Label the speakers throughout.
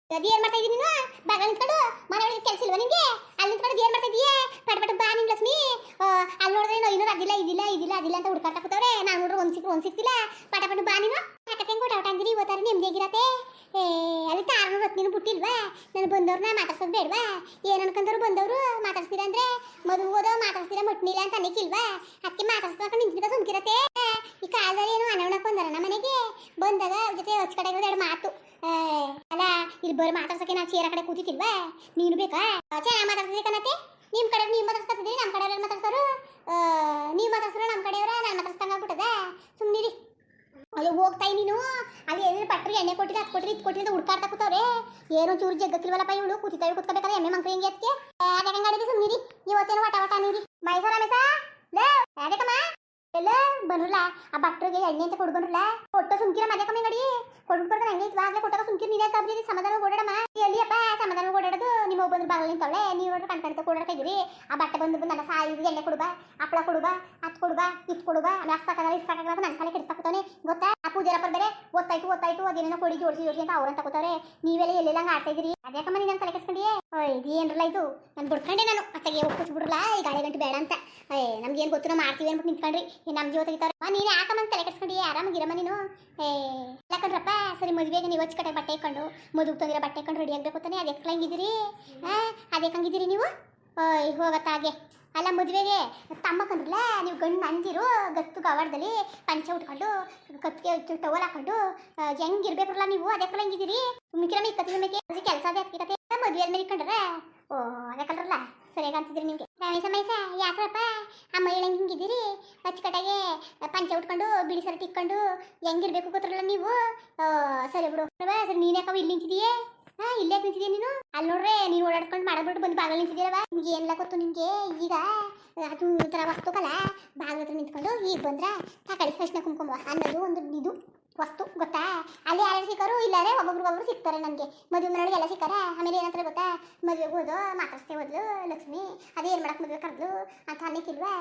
Speaker 1: ಅದು ಏನ್ ಮಾಡ್ತಾ ಇದೀನಿ ನೀನು ಬಾಗ ನಿಂತ್ಕೊಂಡು ಮನೆ ಒಳಗೆ ಕೆಲಸ ಇಲ್ವಾ ನಿಂಗೆ ಅಲ್ಲಿ ನಿಂತ್ಕೊಂಡು ಏನ್ ಮಾಡ್ತಾ ಇದೀಯ ಪಟ ಪಟ ಬಾ ನಿನ್ ಲಕ್ಷ್ಮಿ ಅಲ್ಲಿ ನೋಡಿದ್ರೆ ಇನ್ನೂರು ಅದಿಲ್ಲ ಇದಿಲ್ಲ ಅಂತ ಹುಡ್ಕಾಡ್ತಾ ಕೂತವ್ರೆ ನಾನು ನೋಡ್ರೆ ಒಂದ್ ಸಿಕ್ತಿಲ್ಲ ಪಟ ಪಟ ಬಾ ನೀನು ಯಾಕಂಗೆ ಕೊಟ್ಟ ಅಂದಿರಿ ಇವತ್ತಾರ ನಿಮ್ದೇಗಿರತ್ತೆ ಅದಕ್ಕೆ 600 ಹೊತ್ತು ನೀನು ಬಿಟ್ಟಿಲ್ವಾ ನಾನು ಬಂದವ್ರನ್ನ ಮಾತಾಡ್ಸೋದು ಬೇಡವಾ ಏನ್ ಅನ್ಕೊಂಡವ್ರು ಬಂದವರು ಮಾತಾಡ್ಸ್ತೀರಾ ಅಂದ್ರೆ ಮದುವೆ ಹೋದ ಮಾತಾಡ್ಸ್ತೀರಾ ಮಟ್ನಿಲ್ಲ ಅಂತ ಅನ್ನಕ್ಕಿಲ್ವಾ ಅದಕ್ಕೆ ಮಾತಾಡ್ಸ್ಕೊಂಡು ನಿಂತ್ಬಿಟ್ಟು ಸುಮ್ಕಿರತ್ತೆ ಈ ಕಾಲದಲ್ಲಿ ಏನು ಅನವಣಕ್ ಬಂದಾರ ನಮ್ಮ ಮನೆಗೆ ಬಂದಾಗ ಅವ್ರ ಜೊತೆ ಹಚ್ಕಡೆ ಎರಡು ಮಾತು ಅಲ್ಲ ಇಲ್ಲಿ ಬರೋ ಮಾತಾಡ್ಸಕ್ಕೆ ನಾವು ಚೇರ ಕಡೆ ಕೂತಿಲ್ವಾ ನೀನು ಬೇಕಾ ಚೆನ್ನಾಗಿ ಮಾತಾಡ್ತಿದ್ದೆ ಕಣತೆ ನಿಮ್ಮ ಕಡೆ ನೀವು ಮಾತಾಡ್ಸ್ಕೊತಿದ್ರಿ ನಮ್ಮ ಕಡೆ ಯಾರು ಮಾತಾಡ್ಸಾರು ನೀವು ಮಾತಾಡ್ಸಾರು ನಮ್ಮ ಕಡೆಯವರ ನಾನು ಮಾತಾಡ್ಸ್ದಂಗೆ ಆಗ್ಬಿಟ್ಟದ ಸುಮ್ಮನಿರಿ ಅಯ್ಯೋ ಹೋಗ್ತಾ ನೀನು ಅಲ್ಲಿ ಏನೇನು ಪಟ್ರಿ ಎಣ್ಣೆ ಕೊಟ್ಟಿದ್ರೆ ಅದು ಕೊಟ್ಟಿರಿ ಇದು ಕೊಟ್ಟಿರಿ ಅಂತ ಹುಡ್ಕಾಡ್ತಾ ಕೂತವ್ರೆ ಏನೋ ಚೂರು ಜಗ್ಗಕ್ಕಿಲ್ವಲ್ಲಪ್ಪ ಇವಳು ಕೂತಿದ್ದಾವೆ ಕೂತ್ಕೋಬೇಕಾದ್ರೆ ಎಮ್ಮೆ ಮಂಕ್ಳು ಹೆಂಗೆ ಅದಕ್ಕೆ ಯಾಕಂಗಾಡಿದ್ರಿ ಸುಮ್ಮನಿರಿ ಇವತ್ತೇನು ವಟ ನೀರಿ ಮೈಸೂರ ಮೆಸ ಲೇ ಯಾಕಮ್ಮ ಎಲ್ಲ ಬಂದ್ರಲ್ಲ ಆ ಭಟ್ರಿಗೆ ಎಣ್ಣೆ ಅಂತ ಕೊಡ್ಬಂದ್ರಲ್ಲ ಕೊಟ್ಟ ಸುಮ್ಕಿರ ಮನೆ ಕಮ್ಮಿ ಗಡಿ ಕೊಡ್ಬಿಟ್ಟು ಬರ್ತಾನೆ ಹಂಗೆ ಇತ್ತು ಕೊಟ್ಟಾಗ ಸುಮ್ಕಿರ್ ನೀನೇ ಕಬ್ಬಿರಿ ಸಮಾಧಾನ ಓಡಾಡಮ್ಮ ಎಲ್ಲಿಯಪ್ಪ ಸಮಾಧಾನ ಓಡಾಡೋದು ನಿಮ್ಮ ಬಂದು ಬಾಗಿಲು ನಿಂತವಳೆ ನೀವು ನೋಡ್ರಿ ಕಣ್ಕಂತ ಓಡಾಡ್ತಾ ಇದ್ದೀರಿ ಆ ಬಟ್ಟೆ ಬಂದು ನನ್ನ ಸಾಯಿದು ಎಣ್ಣೆ ಕೊಡುಬಾ ಹಪ್ಪಳ ಕೊಡುಬಾ ಅದು ಕೊಡುಬಾ ಇದು ಕೊಡುಬಾ ಅಷ್ಟಾಗಲ್ಲ ಇಷ್ಟಾಗಲ್ಲ ನನ್ನ ಕಾಲ ಕೆಡ್ತಾಕುತ್ತಾನೆ ಗೊತ್ತಾ ಆ ಪೂಜಾರಪ್ಪರ್ ಬೇರೆ ಓದ್ತಾಯ್ತು ಅದೇನೇನೋ ಕೊಡಿ ಜೋಡಿಸಿ ಅಂತ ಅವ್ರಂತ ಕೂತವ್ರೆ ನೀವೆಲ್ಲ ಎಲ್ಲೆಲ್ಲ ಆಡ್ತಾ ಇದ್ದೀರಿ ಅದ್ಯಾಕಮ್ಮ ನೀನು ತಲೆ ಕೆಡ್ಸ್ಕೊಂಡಿಯೇ ಇದು ಏನ್ರಲ್ಲ ಇದು ನಾನು ಬಿಡ್ಕೊಂಡೆ ನಾನು ಅತ್ತಗೆ ಒಪ್ಪಿಸ್ಬಿಡ್ರಲ್ಲ ಈ ಗಾಳಿ ಗಂಟೆ ಬೇಡ ಅಂತ ನಮ್ಗೆ ಏನು ಗೊತ್ತು ನಾವು ಮಾಡ್ತೀವಿ ಅಂದ್ಬಿಟ್ಟು ನಿಂತ್ಕೊಂಡ್ರಿ ನಮ್ಮ ಜೀವ ತೆಗಿತಾರ ನೀನು ಯಾಕಮ್ಮಂತ ತಲೆ ಕೆಡ್ಸ್ಕೊಂಡಿ ಆರಾಮಾಗಿರಮ್ಮ ನೀನು ಯಾಕಂದ್ರಪ್ಪ ಸರಿ ಮದುವೆಗೆ ನೀವು ಕಟ್ಟೆ ಬಟ್ಟೆ ಇಟ್ಕೊಂಡು ಮದುವೆ ತಂದಿರೋ ಬಟ್ಟೆ ಇಟ್ಕೊಂಡು ರೆಡಿ ಆಗಬೇಕು ತಾನೆ ಅದಕ್ಕೆ ಹಂಗಿದ್ದೀರಿ ಅದಕ್ಕೆ ನೀವು ಹೋಗತ್ತಾಗೆ ಅಲ್ಲ ಮದುವೆಗೆ ತಮ್ಮಕಂದ್ರಲ್ಲ ನೀವು ಗಂಡು ಅಂದಿರು ಗತ್ತು ಗವಾಡದಲ್ಲಿ ಪಂಚೆ ಉಟ್ಕೊಂಡು ಕತ್ತಿಗೆ ಟವಲ್ ಹಾಕೊಂಡು ಹೆಂಗಿರ್ಬೇಕಲ್ಲ ನೀವು ಅದಕ್ಕೆ ಹಂಗಿದ್ದೀರಿ ಮಿಕ್ಕಿರಮ್ಮ ಇಕ್ಕತ್ತಿನ ಮೇಕೆ ಕೆಲಸ ಅದೇ ಅದಕ್ಕೆ ಮದುವೆ ಆದ್ಮೇಲೆ ಇಟ್ಕೊಂಡ್ರೆ ಅದಕ್ಕಲ್ರಲ್ಲ ಸರಿಯಾಗಿ ಅಂತಿದ್ರಿ ನಿಮಗೆ ಮೈಸ ಯಾಕ್ರಪ್ಪ ಆ ಮಹಿಳೆ ಹಿಂಗಿದ್ದೀರಿ ಅಚ್ಚುಕಟ್ಟಾಗೆ ಪಂಚೆ ಉಟ್ಕೊಂಡು ಬಿಳಿ ಸರಟಿ ಇಟ್ಕೊಂಡು ಹೆಂಗಿರ್ಬೇಕು ಗೊತ್ತಿರಲ್ಲ ನೀವು ಸರಿ ಬಿಡು ಸರಿ ನೀನು ಯಾಕವ ಇಲ್ಲಿ ನಿಂತಿದೀಯೇ ಇಲ್ಲೇ ನಿಂತಿದೀಯ ನೀನು ಅಲ್ಲಿ ನೋಡ್ರೆ ನೀನು ಓಡಾಡ್ಕೊಂಡು ಮಾಡ್ಬಿಟ್ಟು ಬಂದು ಬಾಗಿಲು ನಿಂತಿದ್ದೀರವ ನಿಮ್ಗೆ ಏನೆಲ್ಲ ಗೊತ್ತು ನಿಮಗೆ ಈಗ ಅದು ಥರ ವಸ್ತುಕಲ್ಲ ಬಾಗಿಲು ಹತ್ರ ನಿಂತ್ಕೊಂಡು ಈಗ ಬಂದ್ರೆ ತಕಳಿ ಕೃಷ್ಣ ಕುಂಕುಮ ಅನ್ನೋದು ಒಂದು ಇದು ವಸ್ತು ಗೊತ್ತಾ ಅಲ್ಲಿ ಯಾರು ಸಿಕ್ಕಾರು ಇಲ್ಲಾರೆ ಒಬ್ಬೊಬ್ರು ಸಿಗ್ತಾರೆ ನನಗೆ ಮದುವೆ ಮನೆಯೊಳಗೆ ಎಲ್ಲ ಸಿಕ್ಕಾರ ಆಮೇಲೆ ಏನಂತಾರೆ ಗೊತ್ತಾ ಮದುವೆಗೆ ಹೋದು ಮಾತಾಡ್ಸ್ತೇ ಹೋದ್ಲು ಲಕ್ಷ್ಮಿ ಅದೇನು ಮಾಡಕ್ಕೆ ಮದುವೆ ಕರೆದ್ಲು ಅಂತ ಅನ್ನಕ್ಕಿಲ್ವಾ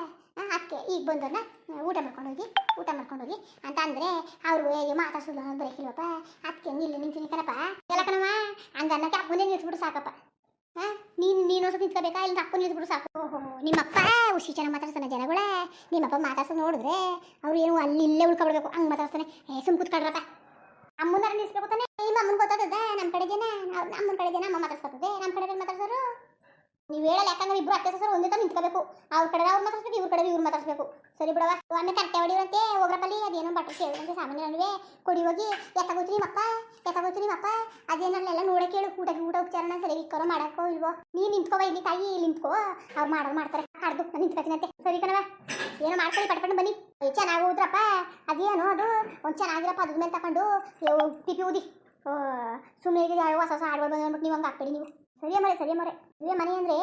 Speaker 1: ಅದಕ್ಕೆ ಈಗ ಬಂದವ್ರನ್ನ ಊಟ ಮಾಡ್ಕೊಂಡು ಹೋಗಿ ಅಂತ ಅಂದರೆ ಅವರು ಮಾತಾಡ್ಸೋದು ಬರೋಕ್ಕಿಲ್ವಪ್ಪ ಅದಕ್ಕೆ ಇಲ್ಲಿ ನಿಂತೀನಿ ಕಣಪ್ಪ ಎಲ್ಲ ಕಣವ ಹಂಗೆ ಅನ್ನಕ್ಕೆ ಅಪ್ಪನೇ ನಿಲ್ಸ್ಬಿಟ್ಟು ಸಾಕಪ್ಪ ನೀನು ಹೊಸ ನಿಂತ್ಕೋಬೇಕಾ ಇಲ್ಲಿ ಅಪ್ಪ ನಿಲ್ಸ್ಬಿಟ್ಟು ಸಾಕು ಓಹೋ ನಿಮ್ಮಪ್ಪ ಹುಷಿ ಚೆನ್ನಾಗಿ ಮಾತಾಡ್ತಾನೆ ಜನಗಳೇ ನಿಮ್ಮಪ್ಪ ಮಾತಾಡ್ಸೋದು ನೋಡಿದ್ರೆ ಅವ್ರು ಏನು ಅಲ್ಲಿ ಇಲ್ಲೇ ಉಳ್ಕೊಬಿಡ್ಬೇಕು ಹಂಗೆ ಮಾತಾಡ್ತಾನೆ ಸುಮ್ ಕೂತ್ಕೊಳ್ರಪ್ಪ ಅಮ್ಮನಾರ ನಿಲ್ಸ್ಬೇಕು ತಾನೆ ನಿಮ್ಮ ಅಮ್ಮನ ಗೊತ್ತಾಗ್ತದೆ ನಮ್ಮ ಕಡೆ ಜನ ಅಮ್ಮನ ಕಡೆ ಜನ ಅಮ್ಮ ಮಾತಾಡ್ಸ್ಕೊತದೆ ನಮ್ಮ ಕಡೆ ಮಾತಾಡ್ಸೋರು ನೀವು ಹೇಳಲ್ಲ ಯಾಕಂದ್ರೆ ಇಬ್ರು ಅತ್ತೆ ಸರ್ ಒಂದೇ ತರ ನಿಂತ್ಕೋಬೇಕು ಅವ್ರ ಕಡೆ ಅವ್ರು ಮಾತಾಡ್ಸ್ಬೇಕು ಇವ್ರ ಕಡೆ ಇವ್ರು ಮಾತಾಡ್ಸ್ಬೇಕು ಸರಿ ಬಿಡವ ಅನ್ನ ಕಟ್ಟೆ ಹೊಡಿವಂತೆ ಹೋಗ್ರಪ್ಪಲ್ಲಿ ಅದೇನೋ ಬಟ್ಟೆ ಕೇಳುವಂತೆ ಸಾಮಾನ್ಯ ನಡುವೆ ಕೊಡಿ ಹೋಗಿ ಎತ್ತಾಗೋತು ನಿಮ್ಮಪ್ಪ ಅದೇನಲ್ಲೆಲ್ಲ ನೋಡಕ್ಕೆ ಹೇಳು ಊಟ ಉಪಚಾರನ ಸರಿ ಇಕ್ಕರೋ ಮಾಡಕ್ಕೋ ಇಲ್ವೋ ನೀನು ನಿಂತ್ಕೋವ ಇಲ್ಲಿ ತಾಯಿ ಇಲ್ಲಿ ನಿಂತ್ಕೋ ಅವ್ರು ಮಾಡ್ತಾರೆ ಕಾಡ್ದು ನಾನು ನಿಂತ್ಕೊತೀನಂತೆ ಸರಿ ಕಣವ ಏನೋ ಮಾಡ್ಕೊಳ್ಳಿ ಪಟ್ಕೊಂಡು ಬನ್ನಿ ಚೆನ್ನಾಗಿ ಹೋದ್ರಪ್ಪ ಅದೇನೋ ಅದು ಒಂದು ಚೆನ್ನಾಗಿರಪ್ಪ ಅದ್ರ ಮೇಲೆ ತಗೊಂಡು ಟಿಪಿ ಊದಿ ಸುಮ್ಮನೆ ಹೊಸ ಹಾಡುಗಳು ಬಂದ್ಬಿಟ್ಟು ನೀವು ಹಂಗೆ ಹಾಕ್ಬೇಡಿ ನೀವು ಸರಿಯ ಮರೆ ಮನೆ ಅಂದರೆ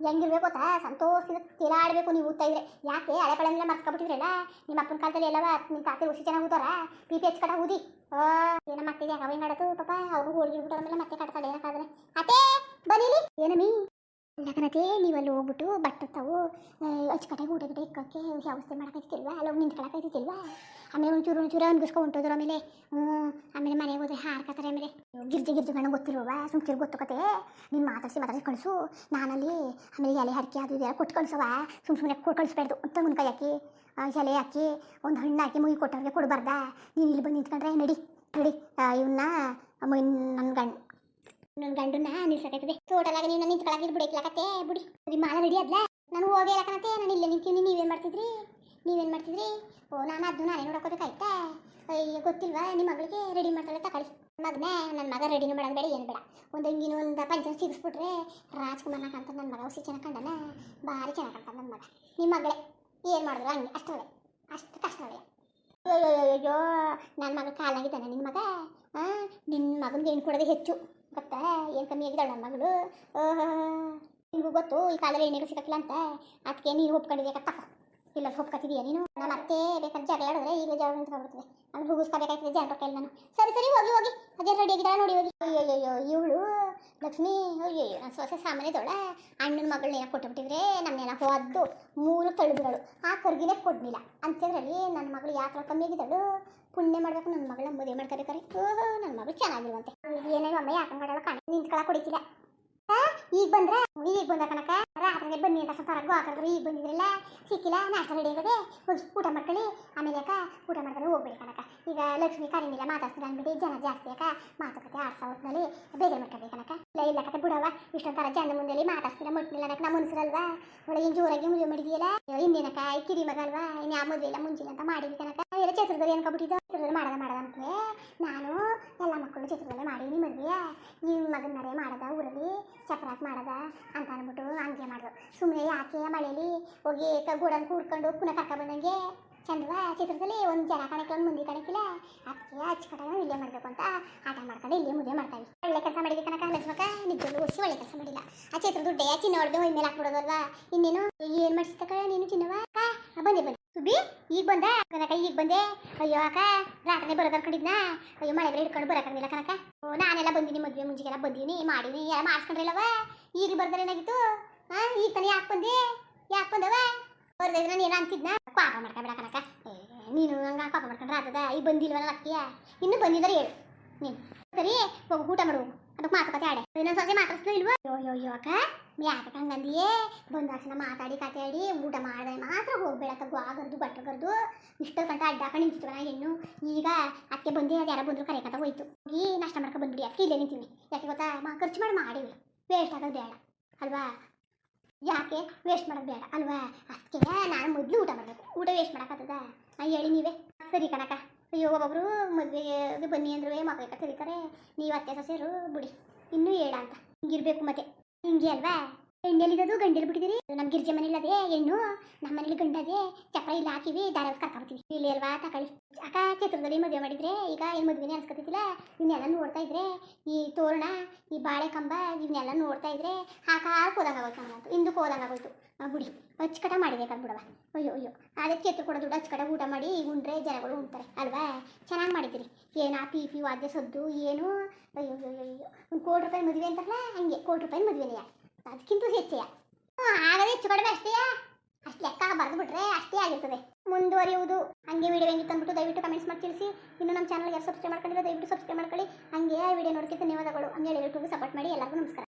Speaker 1: ಹೆಂಗಿರ್ಬೇಕು ಗೊತ್ತಾ ಸಂತೋಷದಿಂದ ತಿಲಾಡಬೇಕು ನೀವು ಊದ್ತಾ ಇದ್ರೆ ಯಾಕೆ ಹಳೆ ಪಳೆಲ್ಲ ಮರ್ತ್ಕೊಬಿಟ್ಟಿದ್ರಲ್ಲ ನಿಮ್ಮ ಅಪ್ಪನ ಕಾಲದಲ್ಲಿ ಎಲ್ಲವ ನಿಮ್ಮ ತಾತೆ ಹುಸಿ ಚೆನ್ನಾಗಿ ಊತಾರ ಪಿ ಪಿ ಕಟ ಊದಿ ಏನೋ ಮಾಡ್ತಿದ್ದೆ ಯಾಕೆ ಹಿಂಗಾಡೋದು ಪಾಪ ಅವರು ಹೋಳಿಗೆ ಬಿಟ್ಟವ್ರ ಮತ್ತೆ ಕಟ್ತಾಳೆ ಏನಕ್ಕಾದ್ರೆ ಅತ್ತೆ ಬನ್ನಿಲಿ ಏನಮಿ ಯಾಕನತೆ ನೀವಲ್ಲಿ ಹೋಗ್ಬಿಟ್ಟು ಬಟ್ಟತ್ತಾವು ಅಚ್ಚುಕಟ್ಟಾಗಿ ಊಟ ಇಕ್ಕಕ್ಕೆ ವ್ಯವಸ್ಥೆ ಮಾಡೋಕ್ಕಾಯ್ತಿಲ್ವಾ ಅಲ್ಲಿ ಹೋಗಿ ನಿಂತ್ಕೊಳಕ್ಕಾಯ್ತಿಲ್ವಾ ಆಮೇಲೆ ಒಂಚೂರು ಅನ್ಗಿಸ್ಕೊಂಡು ಹೊಂಟೋದ್ರು ಆಮೇಲೆ ಆಮೇಲೆ ಮನೆಗೆ ಹೋದ್ರೆ ಹಾರ್ಕತ್ತಾರೆ ಆಮೇಲೆ ಗಿರ್ಜೆ ಗಣ್ಣ ಗೊತ್ತಿರುವ ಸುಮ್ಕಿರು ಗೊತ್ತು ಕತೆ ನೀನು ಮಾತಾಡಿಸಿ ಕಳಿಸು ನಾನಲ್ಲಿ ಆಮೇಲೆ ಎಲೆ ಹರಕೆ ಅದು ಇದೆಲ್ಲ ಕೊಟ್ಟು ಕಳಿಸವ ಸುಮ್ಮನೆ ಕೊಟ್ಟು ಕಳಿಸ್ಬಾರ್ದು ಅಂತ ಮುನ್ಕಾಯಿ ಹಾಕಿ ಎಲೆ ಹಾಕಿ ಒಂದು ಹಣ್ಣು ಹಾಕಿ ಮುಗಿ ಕೊಟ್ಟವ್ರಿಗೆ ಕೊಡಬಾರ್ದ ನೀನು ಇಲ್ಲಿ ಬಂದು ನಿಂತ್ಕೊಂಡ್ರೆ ನಡಿ ಇವನ್ನ ನನ್ನ ಗಂಡನ್ನ ನಿಲ್ಸಕೈತದೆ ಟೋಟಲಾಗ ನೀವು ನಾನು ನಿಂತ್ಕೊಳಕ್ಕೆ ಬಿಡಕ್ಲಾಕತ್ತೆ ಬಿಡಿ ಸರಿ ಮಾಲ ರೆಡಿ ಆದ್ಲ ನಾನು ಹೋಗಿ ಹೇಳಕನತ್ತೆ ನಾನು ಇಲ್ಲೇ ನಿಂತೀನಿ ನೀವೇನು ಮಾಡ್ತಿದ್ರಿ ಓ ನಾನು ಅದನ್ನು ನಾನೇ ನೋಡೋಕೋಬೇಕಾಯ್ತಾ ಅಯ್ಯ ಗೊತ್ತಿಲ್ವಾ ನಿಮ್ಮ ಮಗಳಿಗೆ ರೆಡಿ ಮಾಡ್ತಾಳೆ ತಗೊಳ್ಳಿ ಮಗನೇ ನನ್ನ ಮಗ ರೆಡಿನೂ ಮಾಡೋದು ಬೇಡ ಏನು ಬೇಡ ಒಂದು ಹಿಂಗಿನ ಒಂದು ಪಂಚನ ಸಿಗಿಸ್ಬಿಟ್ರೆ ರಾಜ್ಕುಮಾರ್ನ ಕಾಣ್ತಾನೆ ನನ್ನ ಮಗ ಹುಸಿ ಚೆನ್ನಾಗಿ ಕಂಡನ ಭಾರಿ ಚೆನ್ನಾಗಿ ಕಾಣ್ತಾನೆ ನನ್ನ ಮಗ ನಿಮ್ಮ ಮಗಳೇ ಏನು ಮಾಡಿದ್ರು ಹಂಗೆ ಅಷ್ಟು ಕಷ್ಟವೇ ಅಯ್ಯೋ ನನ್ನ ಮಗ ಕಾಲಾಗಿದ್ದಾನೆ ನಿನ್ನ ಮಗ ನಿನ್ನ ಮಗನಿಗೆ ಏನು ಕೊಡೋದೇ ಹೆಚ್ಚು ಗೊತ್ತಾ ಏನು ಕಮ್ಮಿ ಆಗಿದ್ದಾಳೆ ನನ್ನ ಮಗಳು ನಿಮಗೂ ಗೊತ್ತು ಈ ಕಾಲದಲ್ಲಿ ಏನೇನು ಸಿಗಕ್ಕಿಲ್ಲ ಅಂತ ಅದಕ್ಕೆ ನೀನು ಒಪ್ಕೊಂಡಿದ್ಯಾ ತಗೋ ಇಲ್ಲ ಒಪ್ಕೊತಿದೀಯ ನೀನು ನಮ್ಮ ಅತ್ತೆ ಬೇಕಾದ್ರೆ ಜಗಳ ಹೇಳಿದ್ರೆ ಈಗ ಜಗಳ ನಿಂತ್ಕೊಬಿಡ್ತದೆ ಆಮೇಲೆ ಹುಗಿಸ್ಕೋಬೇಕಾಗ್ತದೆ ಜನರ ಕೈಲಿ ನಾನು ಸರಿ ಹೋಗಿ ಅದೇ ರೆಡಿ ಆಗಿದ್ದಾಳೆ ನೋಡಿ ಹೋಗಿ ಅಯ್ಯೋ ಇವಳು ಲಕ್ಷ್ಮಿ ಅಯ್ಯೋ ನನ್ನ ಸೊಸೆ ಸಾಮಾನ್ಯದೊಳ ಅಣ್ಣನ ಮಗಳನ್ನೆಲ್ಲ ಕೊಟ್ಟುಬಿಟ್ಟಿದ್ರೆ ನನ್ನೆಲ್ಲ ಹೋದ್ದು ಮೂರು ತಳ್ಳುಗಳು ಆ ಕರ್ಗಿನೇ ಕೊಡ್ಲಿಲ್ಲ ಅಂಥದ್ರಲ್ಲಿ ನನ್ನ ಮಗಳು ಯಾಕೆ ಕಮ್ಮಿ ಆಗಿದ್ದಳು ಪುಣ್ಯ ಮಾಡ್ಬೇಕು ನನ್ನ ಮಗಳ ಮದುವೆ ಮಾಡ್ಕೋಬೇಕಾರೆ ಓಹೋ ನನ್ನ ಮಗಳು ಚೆನ್ನಾಗಿರುವಂತೆ ಏನೇನು ಅಮ್ಮ ಯಾಕೆ ಮಾಡಲ್ಲ ಕಣ ನಿಂತ್ಕೊಳಕ್ಕೆ ಹೊಡಿತಿಲ್ಲ ಈಗ ಬಂದ್ರೆ ಈಗ ಬಂದ ಕನಕ ರಾತ್ರಿಗೆ ಬನ್ನಿ ಅಂತ ತರಗು ಹಾಕಿದ್ರು ಈಗ ಬಂದಿದ್ರಲ್ಲ ಸಿಕ್ಕಿಲ್ಲ ನಾಷ್ಟ ರೆಡಿ ಆಗದೆ ಊಟ ಮಾಡ್ಕೊಳ್ಳಿ ಆಮೇಲೆ ಯಾಕ ಊಟ ಮಾಡ್ಕೊಂಡು ಹೋಗ್ಬೇಡಿ ಕನಕ ಈಗ ಲಕ್ಷ್ಮಿ ಕರೀನಿಲ್ಲ ಮಾತಾಡ್ತೀನಿ ಅಂದ್ಬಿಟ್ಟು ಜನ ಜಾಸ್ತಿ ಯಾಕ ಮಾತುಕತೆ ಆಡ್ಸೋ ಹೊತ್ತಿನಲ್ಲಿ ಬೇಜಾರು ಮಾಡ್ಕೊಳ್ಬೇಕು ಕನಕ ಇಲ್ಲ ಕತೆ ಬಿಡವ ಇಷ್ಟೊಂಥರ ಜನ ಮುಂದೆ ಮಾತಾಡ್ತಿಲ್ಲ ಮುಟ್ಟಿಲ್ಲ ಅನ್ನಕ್ಕೆ ನಮ್ಮ ಮನ್ಸರಲ್ವಾ ಒಳಗೆ ಜೋರಾಗಿ ಮದುವೆ ಮಾಡಿದೆಯಲ್ಲ ಇನ್ನೇನಕ್ಕ ಕಿರಿ ಮಗ ಅಲ್ವಾ ಇನ್ನು ಯಾವ ಮದುವೆ ಇಲ್ಲ ಮುಂಚಿನ ಅಂತ ಮಾಡಿದ್ವಿ ಕನಕ ನಾವೆಲ್ಲ ಚಿತ್ರದಲ್ಲಿ ಅನ್ಕೊಬಿಟ್ಟಿದ್ದು ಚಿತ್ರದಲ್ಲಿ ಮಾಡದ ಅಂತಲೇ ನಾನು ಎಲ್ಲ ಮಕ್ಕಳು ಚಿತ್ರದಲ್ಲೇ ಮಾಡೀನಿ ಮದುವೆ ಈ ಮಗನರೇ ಮಾಡದ ಊರಲ್ಲಿ ಚಕ್ರಾಕ್ ಮಾಡದ ಅಂತ ಅಂದ್ಬಿಟ್ಟು ಹಂಗೆ ಮಾಡಿದ್ರು ಸುಮ್ಮನೆ ಯಾಕೆ ಮಳೇಲಿ ಹೋಗಿ ಗೋಡನ್ ಕೂಡ್ಕೊಂಡು ಪುನಃ ಕರ್ಕ ಬಂದಂಗೆ ಚಂದವಾ ಚಿತ್ರದಲ್ಲಿ ಒಂದು ಜನ ಕಣಕ್ಕೆ ಒಂದು ಮುಂದೆ ಕಣಕ್ಕಿಲ್ಲ ಅದಕ್ಕೆ ಅಚ್ಚುಕಟ್ಟಾಗ ಇಲ್ಲೇ ಮಾಡಬೇಕು ಅಂತ ಆಟ ಮಾಡ್ಕೊಂಡು ಇಲ್ಲೇ ಮದುವೆ ಮಾಡ್ತಾವೆ ಒಳ್ಳೆ ಕೆಲಸ ಮಾಡಿದ್ವಿ ಕನಕ ಲಕ್ಷ್ಮಕ್ಕ ನಿಜವಾಗ್ಲೂ ಒಸಿ ಒಳ್ಳೆ ಕೆಲಸ ಮಾಡಿಲ್ಲ ಆ ಚಿತ್ರ ದುಡ್ಡೇ ಚಿನ್ನ ಹೊಡೆದು ಮೈ ಮೇಲೆ ಹಾಕ್ಬಿಡೋದಲ್ವಾ ಇನ್ನೇನು ಏನು ಮಾಡಿಸ್ತಕ್ಕ ನೀನು ಚಿನ್ನವ ಬಂದೆ ಸುಬ್ಬಿ ಈಗ ಬಂದ ಕನಕ ಈಗ ಬಂದೆ ಅಯ್ಯೋ ಅಕ್ಕ ರಾತ್ರಿ ಬರೋದು ಅನ್ಕೊಂಡಿದ್ನಾ ಅಯ್ಯೋ ಮಳೆ ಬೇರೆ ಹಿಡ್ಕೊಂಡು ಬರೋಕ್ಕಾಗಲಿಲ್ಲ ಕನಕ ನಾನೆಲ್ಲ ಬಂದೀನಿ ಮದುವೆ ಮುಂಚೆಗೆಲ್ಲ ಬಂದೀನಿ ಮಾಡೀನಿ ಎಲ್ಲ ಮಾಡಿಸ್ಕೊಂಡ್ರಿಲ್ಲವ ಈಗ ಬರ್ತಾರೆ ಏನಾಗಿತ್ತು ಈಗ ತಾನೇ ಯಾಕೆ ಬಂದವ ಬರ್ದಿದ್ರೆ ನಾನು ಏನೋ ಅಂತಿದ್ನ ಪಾಪ ಮಾಡ್ಕೊಬೇಡ ಕನಕ ನೀನು ಹಂಗ ಪಾಪ ಮಾಡ್ಕೊಂಡ್ರೆ ಆಗ್ತದ ಈಗ ಬಂದಿಲ್ವಲ್ಲ ಅಕ್ಕಿಯ ಇನ್ನೂ ಬಂದಿದ್ದಾರೆ ಹೇಳು ನೀನು ಸರಿ ಹೋಗು ಊಟ ಮಾಡು ಅದಕ್ಕೆ ಮಾತುಕತೆ ಆಡೆ ಇನ್ನೊಂದು ಸೊಸೆ ಮಾತಾಡ್ಸ್ಲೂ ಇಲ್ವಾ ಅಯ್ಯೋ ಅಕ್ಕ ಯಾಕೆ ಹಂಗಂದಿಯೇ ಬಂದಾಕ್ಷಣ ಮಾತಾಡಿ ಕತೆ ಆಡಿ ಊಟ ಮಾಡಿದ್ರೆ ಮಾತ್ರ ಹೋಗ್ಬೇಡ ತಗೋ ಆಗರ್ದು ಬಟ್ಟಗರ್ದು ಇಷ್ಟು ಗಂಟೆ ಅಡ್ಡಾಕೊಂಡು ನಿಂತಿದ್ವ ನಾ ಹೆಣ್ಣು ಈಗ ಅದಕ್ಕೆ ಬಂದು ಅದು ಯಾರೋ ಬಂದ್ರು ಕರೆಯಕಂತ ಹೋಯ್ತು ಹೋಗಿ ನಾಷ್ಟ ಮಾಡ್ಕೊಂಡು ಬಂದ್ಬಿಡಿ ಅದಕ್ಕೆ ಇಲ್ಲೇ ನಿಂತೀವಿ ಯಾಕೆ ಗೊತ್ತಾ ಖರ್ಚು ಮಾಡಿ ಮಾಡಿವಿ ವೇಸ್ಟ್ ಆಗೋದು ಬೇಡ ಅಲ್ವಾ ಯಾಕೆ ವೇಸ್ಟ್ ಮಾಡೋದು ಬೇಡ ಅಲ್ವಾ ಅದಕ್ಕೆ ನಾನು ಮೊದಲು ಊಟ ಮಾಡಬೇಕು ಊಟ ವೇಸ್ಟ್ ಮಾಡೋಕ್ಕಾಗ್ತದ ಹೇಳಿ ನೀವೇ ಸರಿ ಕನಕ ಅಯ್ಯೋ ಒಬ್ಬೊಬ್ರು ಮದುವೆಗೆ ಬನ್ನಿ ಅಂದ್ರೂ ಮಕ್ಕಳಿಗೆ ಕರೀತಾರೆ ನೀವು ಅತ್ತೆ ಸೊಸೆರು ಬಿಡಿ ಇನ್ನೂ ಹೇಳ ಅಂತ ಹಿಂಗಿರ್ಬೇಕು ಮತ್ತೆ ಹಿಂಗೆ ಅಲ್ವಾ ಹೆಣ್ಣೆಲ್ಲಿದ್ದು ಗಂಡಲ್ಲಿ ಬಿಟ್ಟಿದ್ದೀರಿ ನಮ್ಮ ಗಿರ್ಜೆ ಮನೇಲಿ ಅದೇ ಹೆಣ್ಣು ನಮ್ಮ ಮನೇಲಿ ಗಂಡದೇ ಚಕ್ರ ಇಲ್ಲ ಹಾಕಿವಿ ದಾರ ಕರ್ಕೊಂಡ್ಬಿಡ್ತೀವಿ ಇಲ್ಲಿ ಅಲ್ವಾ ತಗೊಳ್ಳಿ ಅಕ್ಕ ಚಿತ್ರದಲ್ಲಿ ಮದುವೆ ಮಾಡಿದ್ರೆ ಈಗ ಏನು ಮದುವೆನೇ ಅನ್ಸ್ಕೊತಿದ್ದಿಲ್ಲ ಇವನ್ನೆಲ್ಲ ನೋಡ್ತಾ ಇದ್ರೆ ಈ ತೋರಣ ಈ ಬಾಳೆ ಕಂಬ ಇವನ್ನೆಲ್ಲ ನೋಡ್ತಾ ಇದ್ರೆ ಹೋದಂಗೆ ಆಗೋಯ್ತು ನಮ್ಮಂತೂ ಹಿಂದಕ್ಕೆ ಹೋದಂಗೆ ಆಗೋಯ್ತು ಬಿಡಿ ಅಚ್ಚುಕಟ ಮಾಡಿದೆ ಬಿಡವ ಅಯ್ಯೋ ಅದಕ್ಕೆ ಚಿತ್ರ ಕೊಡೋ ದುಡ್ಡು ಅಚ್ಚುಕಟ ಊಟ ಮಾಡಿ ಈಗ ಉಂಡ್ರೆ ಜನಗಳು ಉಣ್ತಾರೆ ಅಲ್ವಾ ಚೆನ್ನಾಗಿ ಮಾಡಿದ್ದೀರಿ ಏನು ಪಿ ವಾದ್ಯ ಸದ್ದು ಏನು ಅಯ್ಯೋ ಒಂದು ₹1,00,00,000 ಮದುವೆ ಅಂತಾರಲ್ಲ ಹಂಗೆ ₹1,00,00,000 ಮದುವೆನೆಯಾ ಅದಕ್ಕಿಂತ ಹೆಚ್ಚೆಯ ಆಗದೆ ಹೆಚ್ಚು ಕಡಿಮೆ ಅಷ್ಟೇಯಾ ಅಷ್ಟು ಲೆಕ್ಕ ಬರೆದು ಬಿಟ್ರೆ ಅಷ್ಟೇ ಆಗಿರ್ತದೆ ಮುಂದುವರಿಯುವುದು ಹಂಗೆ ವಿಡಿಯೋ ಹೆಂಗಿತ್ತು ಅಂದ್ಬಿಟ್ಟು ದಯವಿಟ್ಟು ಕಮೆಂಟ್ಸ್ ಮಾಡಿ ತಿಳಿಸಿ ಇನ್ನು ನಮ್ಮ ಚಾನಲ್ಗೆ ಯಾರು ಸಬ್ಸ್ಕ್ರೈಬ್ ಮಾಡ್ಕೊಂಡಿಲ್ಲ ದಯವಿಟ್ಟು ಸಬ್ಸ್ಕ್ರೈಬ್ ಮಾಡ್ಕೊಳ್ಳಿ ಹಂಗೆ ವಿಡಿಯೋ ನೋಡೋಕ್ಕೆ ಧನ್ಯವಾದಗಳು ಹಂಗೆ ಯೂಟ್ಯೂಬ್ಗೆ ಸಪೋರ್ಟ್ ಮಾಡಿ ಎಲ್ಲರಿಗೂ ನಮಸ್ಕಾರ.